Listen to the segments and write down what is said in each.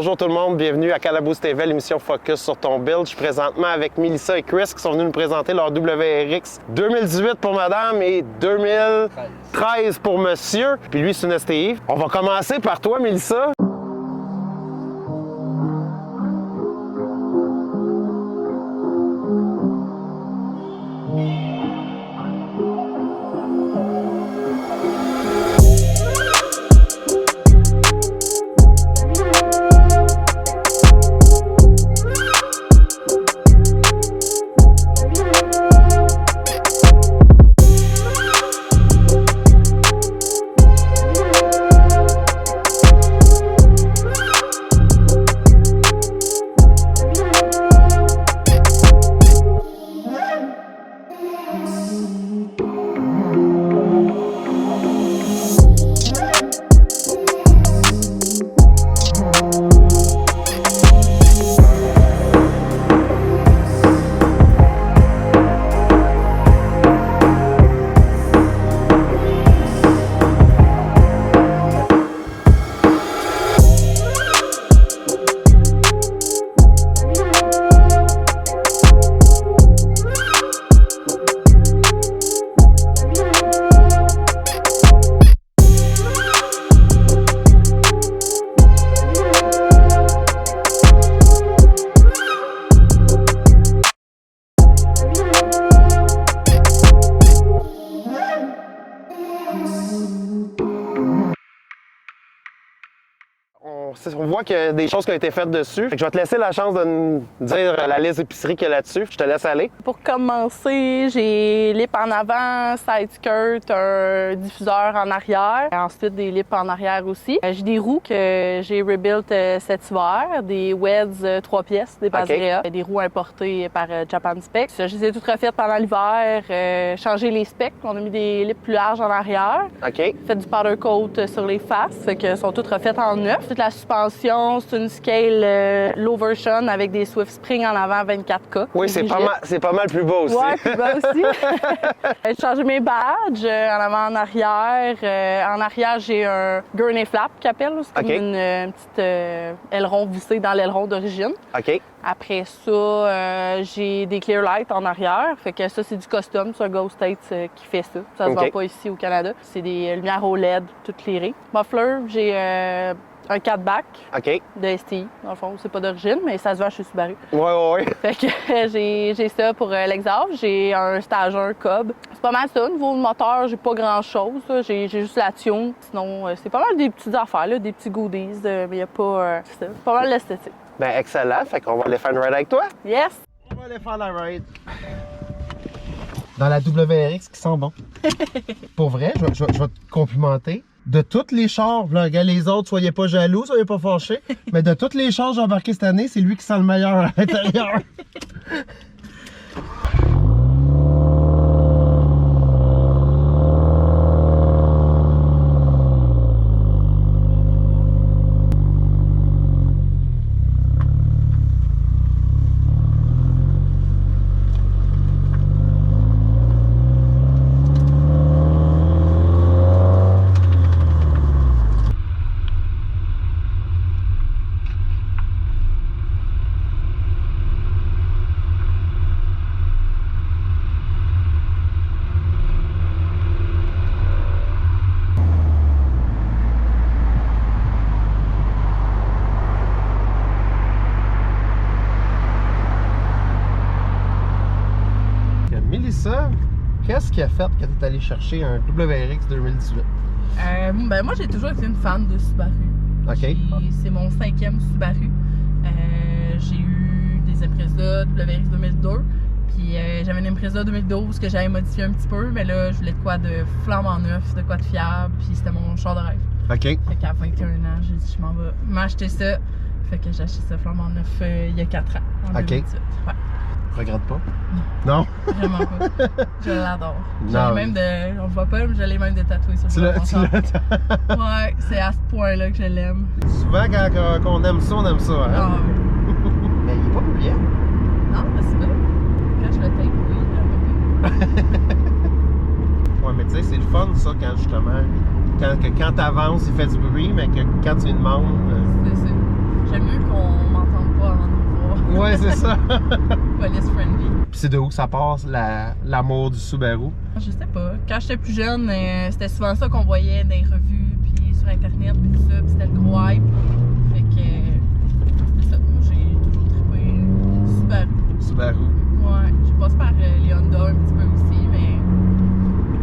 bonjour tout le monde, bienvenue à Calaboose TV, l'émission Focus sur ton build. Je suis présentement avec Melissa et Chris qui sont venus nous présenter leur WRX 2018 pour madame et 2013 pour monsieur. Puis lui, c'est une STI. On va commencer par toi, Melissa. On voit qu'il y a des choses qui ont été faites dessus. Fait que je vais te laisser la chance de nous dire la liste d'épicerie qu'il y a là-dessus. Je te laisse aller. Pour commencer, j'ai lip en avant, side skirt, un diffuseur en arrière. Ensuite, des lips en arrière aussi. J'ai des roues que j'ai rebuilt cet hiver, des Weds 3 pièces, des Pasrea, des roues importées par Japan Specs. Je les ai toutes refaites pendant l'hiver, changé les specs. On a mis des lips plus larges en arrière. OK. Fait du powder coat sur les faces, fait que sont toutes refaites en neuf. Toute la suspension, c'est une scale low version avec des Swift Spring en avant 24K. Oui, c'est pas mal plus bas aussi. Ouais, plus bas aussi. J'ai changé mes badges en avant, en arrière. En arrière, j'ai un gurney flap qu'ils appellent. C'est comme une petite aileron vissé dans l'aileron d'origine. OK. Après ça, j'ai des clear lights en arrière. Fait que ça, c'est du custom. C'est un Ghost States qui fait ça. Ça se vend pas ici au Canada. C'est des lumières OLED, toutes clairées. Muffler, j'ai un catback de STI. Dans le fond, c'est pas d'origine, mais ça se vend chez Subaru. Ouais. Fait que j'ai ça pour l'exhaust. J'ai un Stage 1 Cobb. C'est pas mal ça. Au niveau du moteur, j'ai pas grand-chose. J'ai juste la tune. Sinon, c'est pas mal des petites affaires, là, des petits goodies. Mais il y a pas... c'est pas mal l'esthétique. Ben excellent. Fait qu'on va aller faire une ride avec toi. Yes! On va aller faire la ride. Dans la WRX qui sent bon. Pour vrai, je vais te complimenter. De toutes les chars, là, regarde les autres, soyez pas jaloux, soyez pas fâchés, mais de toutes les chars que j'ai embarqué cette année, c'est lui qui sent le meilleur à l'intérieur. Mélissa, qu'est-ce qui a fait que tu es allé chercher un WRX 2018? Ben moi, j'ai toujours été une fan de Subaru. OK. C'est mon 5e Subaru. J'ai eu des Impreza WRX 2002. Puis j'avais une Impreza 2012 que j'avais modifié un petit peu. Mais là, je voulais de quoi de flambant neuf, de quoi de fiable. Puis c'était mon char de rêve. OK. Fait qu'à 21 ans, j'ai dit, je m'en vais m'acheter ça. Fait que j'ai acheté ça flambant neuf il y a 4 ans, en 2018. Ouais. Regrette pas? Non. Vraiment pas. Je l'adore. Non. Même de. On le voit pas, mais je l'ai même de tatouer sur le bras. Ouais, c'est à ce point-là que je l'aime. Souvent, quand on aime ça, on aime ça. Hein? Ah, oui. Mais il est pas bruyant. Non, mais c'est pas. Quand je le tape, oui, là, Ouais, mais tu sais, c'est le fun, ça, quand justement. Quand t'avances, il fait du bruit, mais que quand tu lui demandes. c'est ça. J'aime mieux qu'on m'entende pas avant de me voir. Ouais, c'est ça. Police friendly. Puis c'est de où que ça passe, l'amour du Subaru? Je sais pas. Quand j'étais plus jeune, c'était souvent ça qu'on voyait dans les revues, puis sur Internet, puis tout ça, puis c'était le gros hype. Fait que, c'est ça. Moi, j'ai toujours trippé Subaru. Subaru. Ouais. J'ai passé par les Honda un petit peu aussi, mais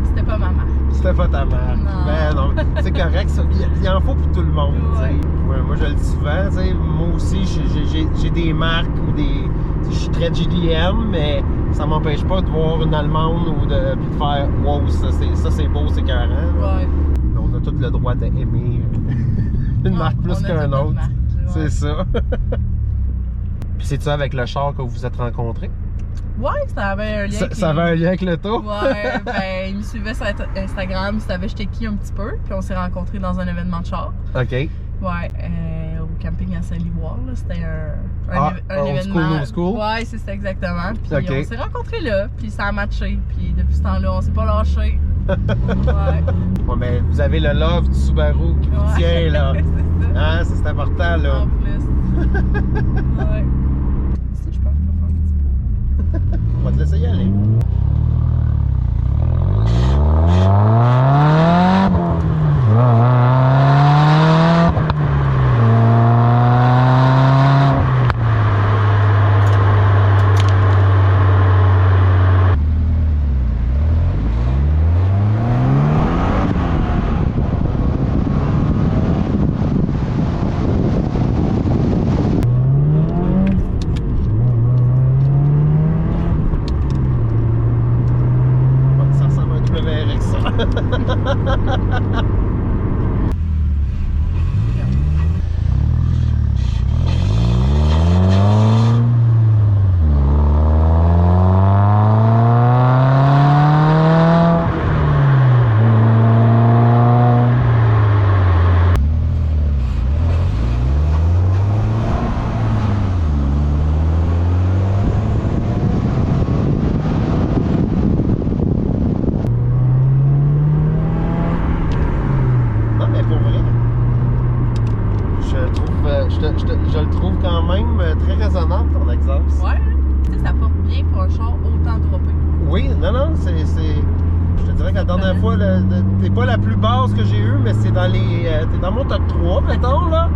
c'était pas ma marque. C'était pas ta marque. Non. Ben non, c'est correct, ça. Il en faut pour tout le monde. Ouais. Ouais, moi, je le dis souvent, t'sais, moi aussi, j'ai des marques ou des. Je suis très GDM, mais ça m'empêche pas de voir une Allemande ou de, puis de faire wow, ça c'est beau, c'est carré. Ouais. On a tout le droit d'aimer une marque plus qu'un autre. C'est ça. Puis c'est ça avec le char que vous vous êtes rencontrés? Ouais, ça avait un lien. Ça avait un lien avec l'auto? Ouais, ben, il me suivait sur Instagram, il savait j'étais qui un petit peu, puis on s'est rencontrés dans un événement de char. OK. Ouais, au camping à Saint-Livoire, là, c'était un old événement. Old school? Ouais, c'est ça exactement. Puis OK. on s'est rencontrés là, puis ça a matché, puis depuis ce temps-là, on s'est pas lâché. Ouais. Ouais, mais vous avez le love du Subaru qui vous tient, là. C'est ça. Hein, c'est important, là. En plus. Ouais. Ici, je pense que je vais faire un petit peu. On va te laisser y aller. Ça ressemble à un WRX, ça. Non, mais pour vrai, je le trouve quand même très raisonnable, ton exhaust. Ouais, tu sais, ça porte bien pour un char autant droppé. Oui, non, c'est. Je te dirais que la dernière fois, t'es pas la plus basse que j'ai eue, mais c'est dans les. T'es dans mon top 3, mettons, là.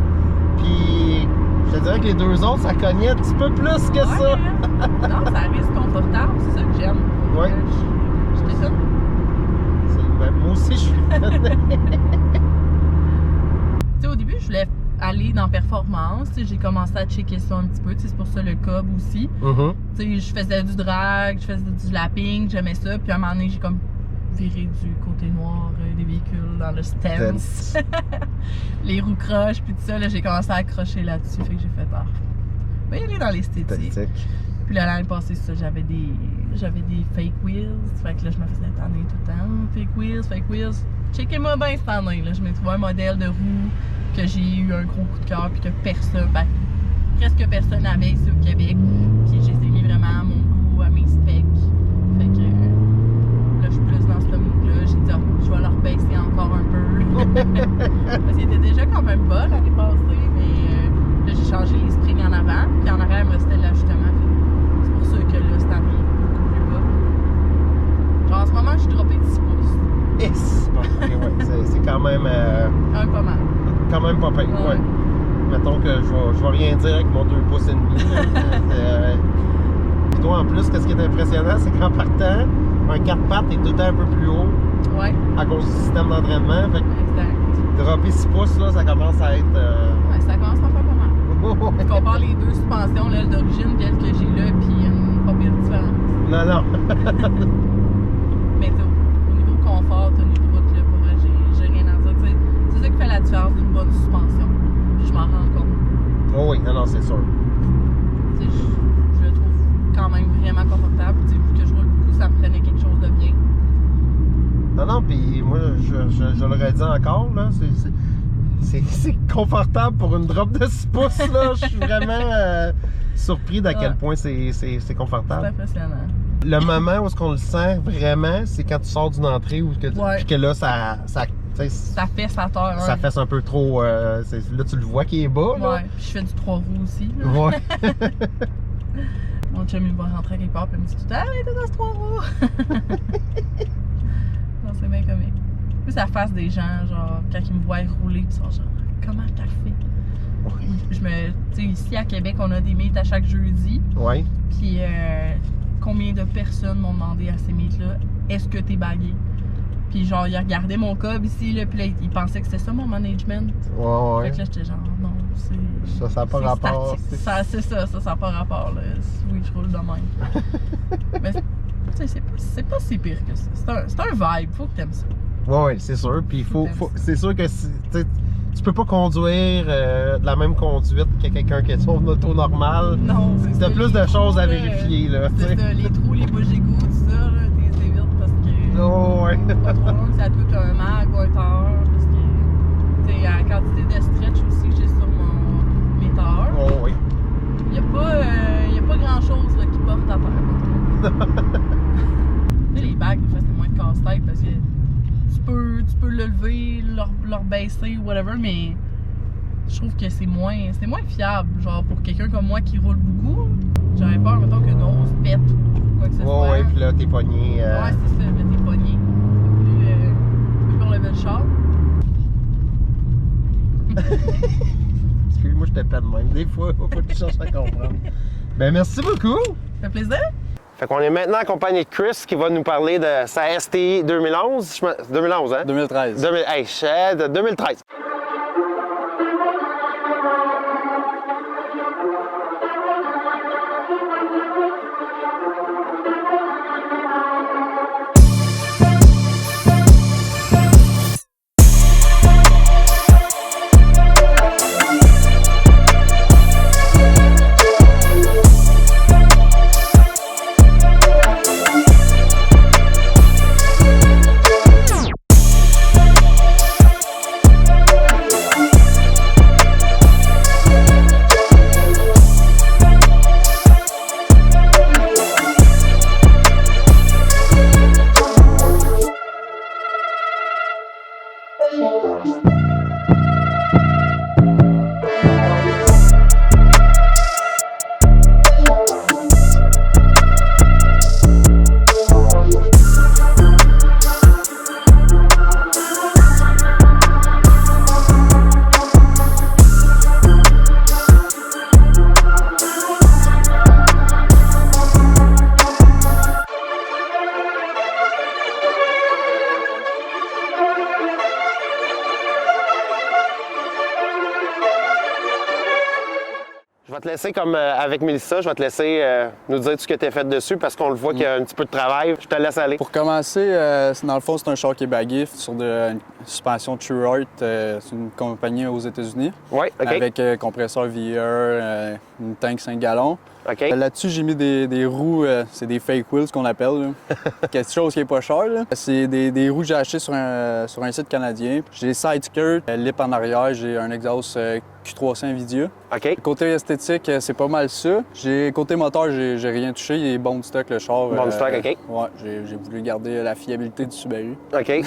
Puis, je te dirais que les deux autres, ça cognait un petit peu plus que ça. Non, ça reste confortable, c'est ça que j'aime. Ouais. Je t'étonne. Moi aussi, je suis. Tu sais, au début, je voulais aller dans performance. Tu sais, j'ai commencé à checker ça un petit peu. Tu sais, c'est pour ça le cob aussi. Mhm. Tu sais, je faisais du drag, je faisais du lapping, j'aimais ça. Puis à un moment donné, j'ai comme viré du côté noir des véhicules dans le stance. Les roues croches, puis tout ça. Là, j'ai commencé à accrocher là-dessus. Fait que j'ai fait tard. On va y aller dans l'esthétique. Esthétique. Puis là, l'année passée, ça, j'avais des fake wheels. Fait que là, je me faisais tanner tout le temps. Fake wheels. Checkez-moi bien cette année. Là. Je m'ai trouvé un modèle de roue que j'ai eu un gros coup de cœur, puis que personne, ben, presque personne n'avait ici au Québec. Puis j'ai mis vraiment à mon goût, à mes specs. Fait que là, je suis plus dans ce mood-là. J'ai dit, je vais leur baisser encore un peu. Parce qu'il était déjà quand même bas l'année passée, mais là, j'ai changé les springs en avant, puis en arrière, il me restait l'ajustement. C'est pour ça que là, cette année, il est beaucoup plus bas. Genre, en ce moment, je suis droppée 10 pouces. Yes! Bon, ok, ouais, c'est quand même. Pas mal. Quand même pas pire, Ouais. ouais. Mettons que je vais rien dire avec mon 2 pouces et demi. Puis toi, en plus, qu'est-ce qui est impressionnant, c'est qu'en partant, un 4 pattes est tout le temps un peu plus haut Ouais, à cause du système d'entraînement. Fait que exact. dropper 6 pouces, là, ça commence à être. Ouais, ça commence à faire pas mal. On compare les deux suspensions, l'aile d'origine, puis elle que j'ai là, puis il y a une pas pire différence. Non. Mais au niveau confort, tenue de route, là, pour vrai, j'ai rien à dire. T'sais, c'est ça qui fait la différence d'une bonne suspension. Puis je m'en rends compte. Oh oui, non, c'est sûr. T'sais, je le trouve quand même vraiment confortable. T'sais, vu que je roule beaucoup, ça me prenait quelque chose de bien. Non, puis moi, je le redis encore, là, c'est confortable pour une drop de 6 pouces, là. Je suis vraiment surpris d'à quel point c'est confortable. C'est impressionnant. Le moment où on le sent vraiment, c'est quand tu sors d'une entrée ou que, Ouais. puis que là, ça sais, Ça fesse à terre. ça Ouais. fesse un peu trop. Là, tu le vois qui est bas. Là. Ouais, puis je fais du 3 roues aussi. Là. Ouais. Mon chum, il va rentrer quelque part, puis il me dit tout le temps, ah, mais t'as dans ce 3 roues. Non, c'est bien comique. Plus ça face des gens, genre, quand ils me voient rouler, ils sont genre, comment t'as fait? Tu sais, ici à Québec, on a des meets à chaque jeudi. Ouais. Puis combien de personnes m'ont demandé à ces meets-là, est-ce que t'es bagué? Puis genre, ils regardaient mon cob ici, là, puis là, ils pensaient que c'était ça mon management. Ouais, ouais. Fait que là, j'étais genre, non, c'est. Ça n'a pas rapport. C'est ça, ça n'a pas rapport, là. Oui, je roule de même. Mais, tu sais, c'est pas si pire que ça. C'est un vibe, faut que t'aimes ça. Ouais, c'est sûr. Puis c'est sûr que tu peux pas conduire de la même conduite que quelqu'un qui est sur une auto normale. Non, c'est ça. T'as plus de choses à vérifier, là. C'est ça, les trous, les bouches d'égout, tout ça, là, t'es vite parce que. Oh, ouais. Pas trop long que ça te coûte un mag ou un tard. Parce que, tu sais, la quantité de stretch aussi que j'ai sur mes tailleurs, Oh, oui. il n'y a pas grand chose là, qui porte à terre. Tu sais, les bagues, des fois, c'est moins de casse-tête parce que tu peux le lever, leur baisser, whatever, mais je trouve que c'est moins fiable. Genre, pour quelqu'un comme moi qui roule beaucoup, j'aurais peur, mettons, que nos roses pètent ou quoi que ce soit. Ouais, puis là, t'es pogné. Ouais, c'est ça, mais t'es pogné. Tu peux lever le char. Excuse-moi, je te peine même. Des fois, faut que tu cherches à comprendre. Ben, merci beaucoup. Ça fait plaisir? Fait qu'on est maintenant accompagné de Chris qui va nous parler de sa STI 2011. 2011, hein? 2013. 2013. Je vais te laisser comme avec Mélissa, je vais te laisser nous dire tout ce que tu as fait dessus parce qu'on le voit qu'il y a un petit peu de travail. Je te laisse aller. Pour commencer, dans le fond, c'est un char qui est bagué sur une suspension True Art. C'est une compagnie aux États-Unis. Oui, OK. Avec compresseur VR, une tank 5 gallons. OK. Là-dessus, j'ai mis des roues, c'est des fake wheels qu'on appelle. Là. Quelque chose qui est pas cher. Là. C'est des roues que j'ai achetées sur un site canadien. J'ai side skirt, lip en arrière, j'ai un exhaust Q300 Nvidia. OK. Côté esthétique, c'est pas mal ça. Côté moteur, j'ai rien touché. Il est bon de stock, le char. Bon de stock, OK. Ouais, j'ai voulu garder la fiabilité du Subaru. OK.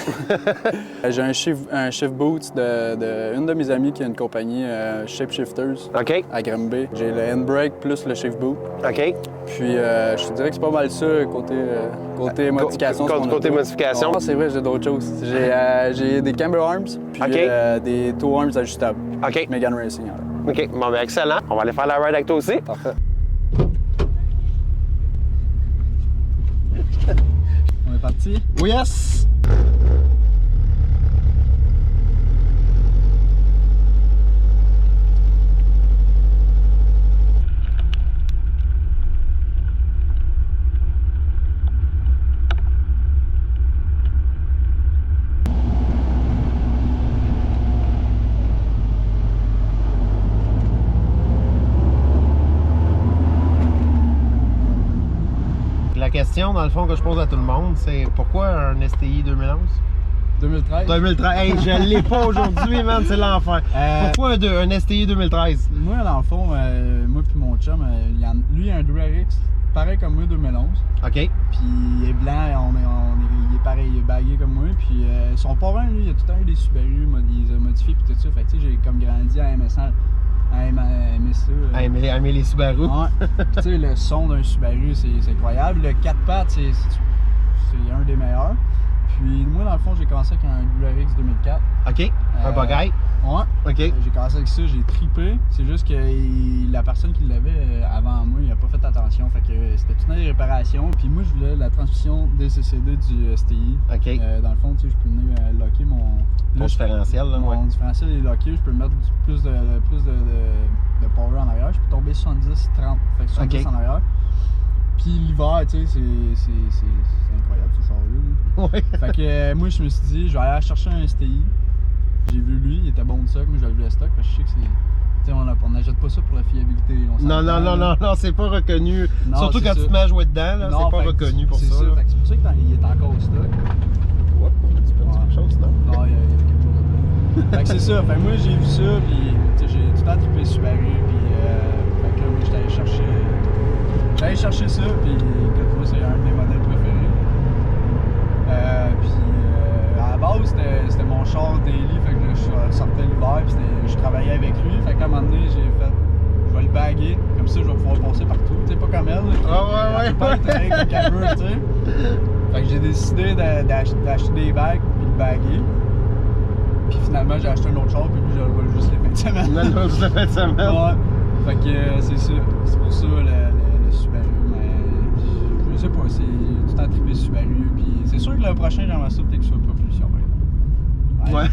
J'ai un shift boot une de mes amies qui a une compagnie Shapeshifters OK. à Granby. J'ai le handbrake plus le shift boot. OK. Puis je te dirais que c'est pas mal ça côté modification. de mon Côté auto. modification. Ah, c'est vrai, j'ai d'autres choses. J'ai des camber arms puis OK. des toe arms ajustables. OK. Megane Racing. Alors. OK. Bon, ben excellent. On va aller faire la ride avec toi aussi. Parfait. On est parti? Oui, yes! La question, dans le fond, que je pose à tout le monde, c'est pourquoi un STI 2011? 2013? 2013. Hey, je l'ai pas aujourd'hui, man, c'est l'enfer. Pourquoi un STI 2013? Moi, dans le fond, moi puis mon chum, lui, il a un DuraRX, pareil comme moi, 2011. OK. Puis il est blanc, il est pareil, il est bagué comme moi. Puis son parrain, lui, il a tout le temps eu des Subaru, il les a modifiés puis tout ça. Fait que tu sais, j'ai comme grandi à aimer ça. À aimer ça. À aimer les Subaru. Ouais. Puis tu sais, le son d'un Subaru, c'est incroyable. Le 4 pattes, c'est un des meilleurs. Puis moi, dans le fond, j'ai commencé avec un WRX 2004. OK. Un bagaille. Ouais. OK. J'ai commencé avec ça, j'ai trippé. C'est juste que la personne qui l'avait avant moi, il a pas fait attention. Fait que c'était toute une répararation. Puis moi, je voulais la transmission DCCD du STI. OK. Dans le fond, tu sais, je peux venir locker mon différentiel, là, mon différentiel est locké. Je peux mettre plus de power en arrière. Je peux tomber 70-30. Fait que 70 en arrière. Puis l'hiver, tu sais, c'est incroyable ce char-là. Oui. Fait que moi, je me suis dit, je vais aller chercher un STI. J'ai vu lui, il était bon de stock, moi j'avais vu le stock parce que je sais que c'est. Tu sais, on n'achète pas ça pour la fiabilité. Non, c'est pas reconnu. Non, surtout quand tu te mets à jouer dedans, là, c'est pas reconnu pour ça. C'est ça, c'est pour ça qu'il est encore au stock. Ouais, tu peux dire quelque chose, non? Non, il y a quelque chose à dire. Fait que c'est ça, fait que moi j'ai vu ça, puis j'ai tout le temps trippé Subaru, puis fait que là, moi j'étais allé chercher ça, puis écoute, moi c'est un de mes modèles préférés. Puis à la base, c'était mon char daily, fait que là, je sortais l'hiver, puis je travaillais avec lui, fait qu'à un moment donné, j'ai fait, je vais le baguer, comme ça je vais pouvoir passer partout, tu sais, pas comme elle, elle peut pas être avec le calme, tu sais. Fait que j'ai décidé d'acheter des bagues, puis le baguer. Puis finalement, j'ai acheté un autre char, puis je le vole juste les fins de semaine. Non, juste les fins de semaine. Ouais. Fait que c'est ça. C'est pour ça le Subaru. Mais je sais pas, c'est tout le temps trippé Subaru. Puis c'est sûr que le prochain, j'aimerais ça peut-être que ce soit propulsion. Ouais.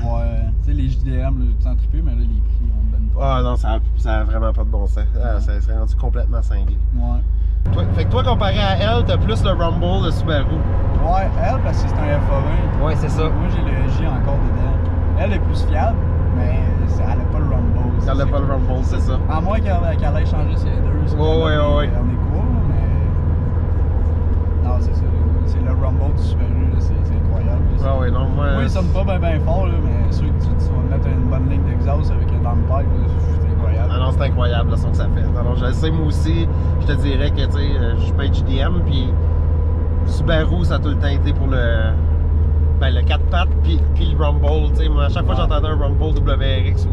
Tu sais, les JDM, j'ai tout le temps trippé, mais là, les prix, on me donne pas. Ah non, ça a vraiment pas de bon sens. Ah, ça s'est rendu complètement cinglé. Ouais. Fait que toi, comparé à elle, t'as plus le Rumble de Subaru. Ouais, elle, parce que c'est un F20. Ouais, c'est ça. Moi, j'ai le J encore dedans. Elle est plus fiable, mais elle n'a pas le Rumble. Elle n'a pas le Rumble, c'est ça. À moins qu'elle aille changer ses headers. Ouais. On est cool, mais. Non, c'est ça. C'est le Rumble du Subaru, c'est incroyable. Ah ouais, non, moi. Oui, il sonne pas bien fort, là, mais sûr que tu vas mettre une bonne ligne d'exhaust avec un downpipe, c'est incroyable. Ah non, c'est incroyable le son que ça fait. Alors, je le sais, moi aussi, je te dirais que, tu sais, je suis pas HDM, puis Subaru, ça a tout le temps été pour le 4 pattes, puis le Rumble, tu sais, moi, à chaque fois que j'entendais un Rumble WRX,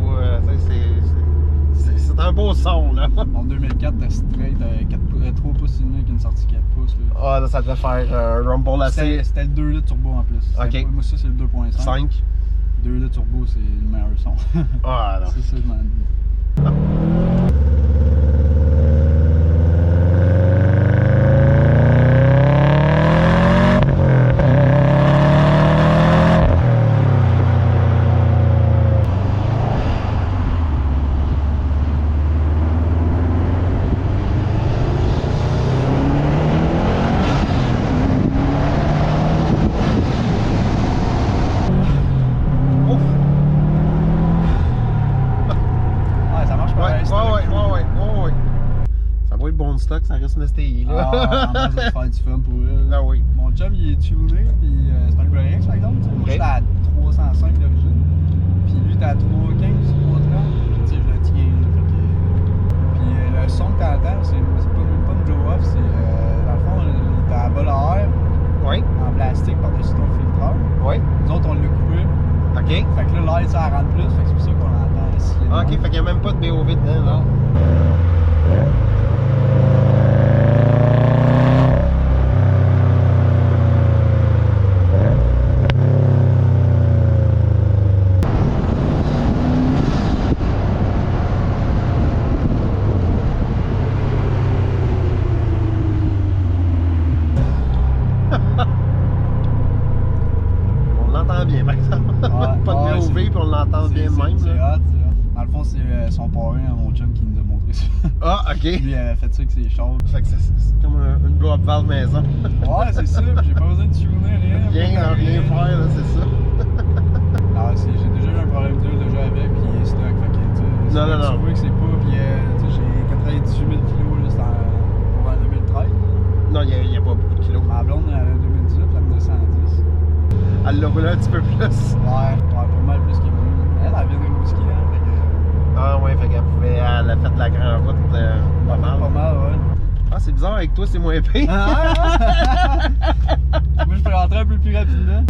c'est un beau son, là. En 2004, t'as straight, 3 pouces et demi avec une sortie 4 pouces, là. Ah, là, ça devait faire un Rumble assez... C'était le 2 litres turbo en plus. Ok. Moi, ça, c'est le 2.5. 5. 2 litres turbo, c'est le meilleur son. Ah, non. C'est ça, je m'en dis. stock, ça reste une STI. Là. Ah, on va faire du fun pour elle. Ah oui. Mon chum, il est tuné, puis c'est un WRX par exemple. Moi, j'étais à 305 d'origine. Puis lui, t'es à 315, 330. Puis tu sais, je le tiens. Puis le son que t'entends, c'est pas une blow-off, c'est dans le fond, il était à bas l'air. Oui. En plastique par-dessus ton filtreur. Oui. Nous autres, on l'a coupé. OK. Fait que là, l'air, ça rentre plus. Fait que c'est pour ça qu'on entend ici. OK, fait qu'il n'y a même pas de BOV dedans, là. On l'entend bien, par exemple. Pas de BOV, puis on l'entend bien même. C'est hot. Dans le fond, c'est son parrain, mon chum, qui nous a montré ça. Ah, OK. Lui, il avait fait ça avec ses chars. Fait que c'est comme une blow-up valve maison. Ouais, c'est ça. J'ai pas besoin de tuner, Rien faire, là, c'est ça. Non, j'ai déjà eu un problème d'huile déjà avec, puis il est stock. Fait que, tu vois que c'est pas, puis j'ai 98 000 kilos, là, c'était pour un 2013. Non, il n'y a pas beaucoup de kilos. Ma blonde, elle a 2018, elle a 210. Elle l'a roulé un petit peu plus. Ouais, pas mal plus que moi. Elle vient de Rimouski, hein, fait que... Ah ouais, fait qu'elle a fait de la grande route pas mal. Pas mal, ouais. Ah, c'est bizarre, avec toi, c'est moins épais. Moi, je peux rentrer un peu plus rapidement.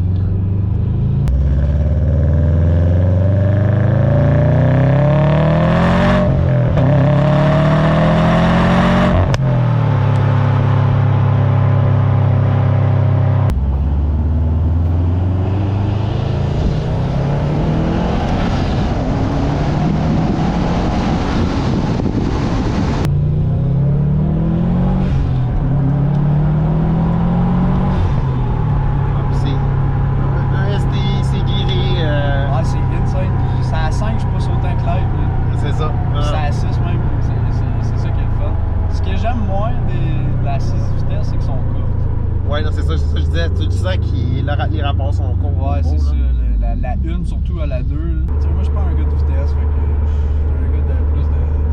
Les rapports sont courts. Ouais, c'est ça. La 1 surtout à la 2. Moi, je suis pas un gars de vitesse, fait que je suis un gars de plus de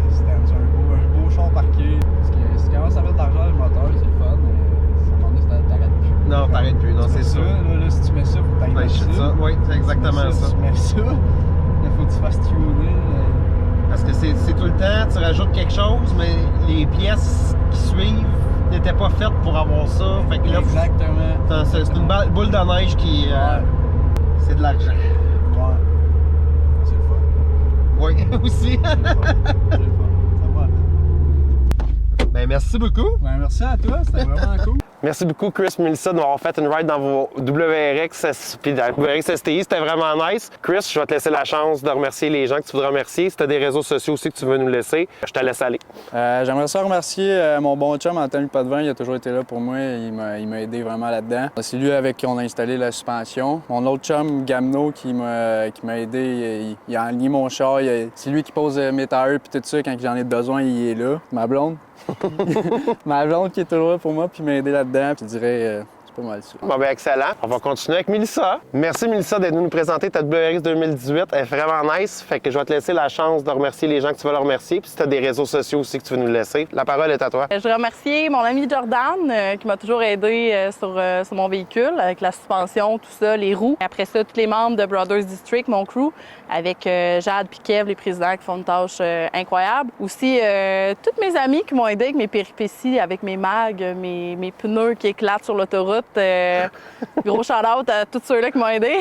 distance. Un beau char parqué. Parce que si tu commences à mettre de l'argent dans le moteur, c'est le fun, mais à un moment donné, t'arrêtes plus. Non, t'arrêtes plus, non, c'est ça. Là, si tu mets ça, faut que t'ailles ça. Oui, c'est exactement ça. Si tu mets ça, il faut que tu fasses tuner. Parce que c'est tout le temps, tu rajoutes quelque chose, mais les pièces qui suivent n'étaient pas faites pour avoir ça. Fait que là, exactement. C'est une boule de neige qui. C'est de l'argent. Ouais. C'est le fun. Oui, aussi. C'est le fun. Ça va avec. Ben, merci beaucoup. Ben, merci à toi, c'était vraiment cool. Merci beaucoup, Chris, Melissa, d'avoir fait une ride dans vos WRX puis la WRX STI. C'était vraiment nice. Chris, je vais te laisser la chance de remercier les gens que tu voudrais remercier. Si tu as des réseaux sociaux aussi que tu veux nous laisser, je te laisse aller. J'aimerais ça remercier mon bon chum, Anthony Potvin. Il a toujours été là pour moi. Il m'a aidé vraiment là-dedans. C'est lui avec qui on a installé la suspension. Mon autre chum, Gamno, qui m'a aidé. Il a aligné mon char. C'est lui qui pose mes tailleurs puis tout ça. Quand j'en ai besoin, il est là. Ma blonde. Ma blonde qui est toujours là pour moi puis m'a aidé là-dedans. Je dirais, c'est pas mal ça. Bon, ben excellent. On va continuer avec Melissa. Merci, Melissa, d'être venue nous présenter ta WRX 2018. Elle est vraiment nice. Fait que je vais te laisser la chance de remercier les gens que tu veux leur remercier. Puis si tu as des réseaux sociaux aussi que tu veux nous laisser, la parole est à toi. Je remercie mon ami Jordan qui m'a toujours aidé sur mon véhicule avec la suspension, tout ça, les roues. Après ça, tous les membres de Brothers District, mon crew, avec Jade et Kev, les présidents qui font une tâche incroyable. Aussi, tous mes amis qui m'ont aidé avec mes péripéties, avec mes mags, mes pneus qui éclatent sur l'autoroute. Gros shout-out à tous ceux-là qui m'ont aidé.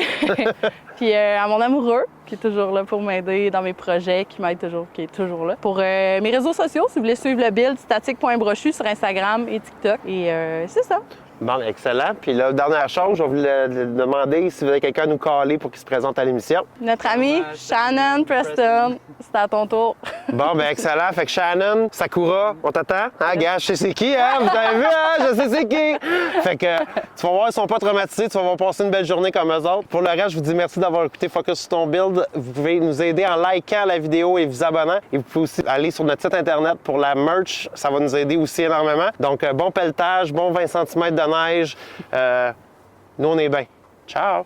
Puis à mon amoureux, qui est toujours là pour m'aider dans mes projets, qui est toujours là. Pour mes réseaux sociaux, si vous voulez suivre le build, statique.brochu sur Instagram et TikTok. Et c'est ça. Bon, excellent. Puis là, dernière chose, je vais vous demander si vous avez quelqu'un à nous caller pour qu'il se présente à l'émission. Notre ami Shannon Preston, c'est à ton tour. Bon, ben excellent. Fait que Shannon, Sakura, on t'attend. Hein, gars, je sais c'est qui, hein? Vous avez vu, hein? Je sais c'est qui. Fait que tu vas voir, ils sont pas traumatisés. Tu vas voir passer une belle journée comme eux autres. Pour le reste, je vous dis merci d'avoir écouté Focus sur ton build. Vous pouvez nous aider en likant la vidéo et vous abonnant. Et vous pouvez aussi aller sur notre site Internet pour la merch. Ça va nous aider aussi énormément. Donc, bon pelletage, bon 20 cm de neige. Nous, on est bien. Ciao!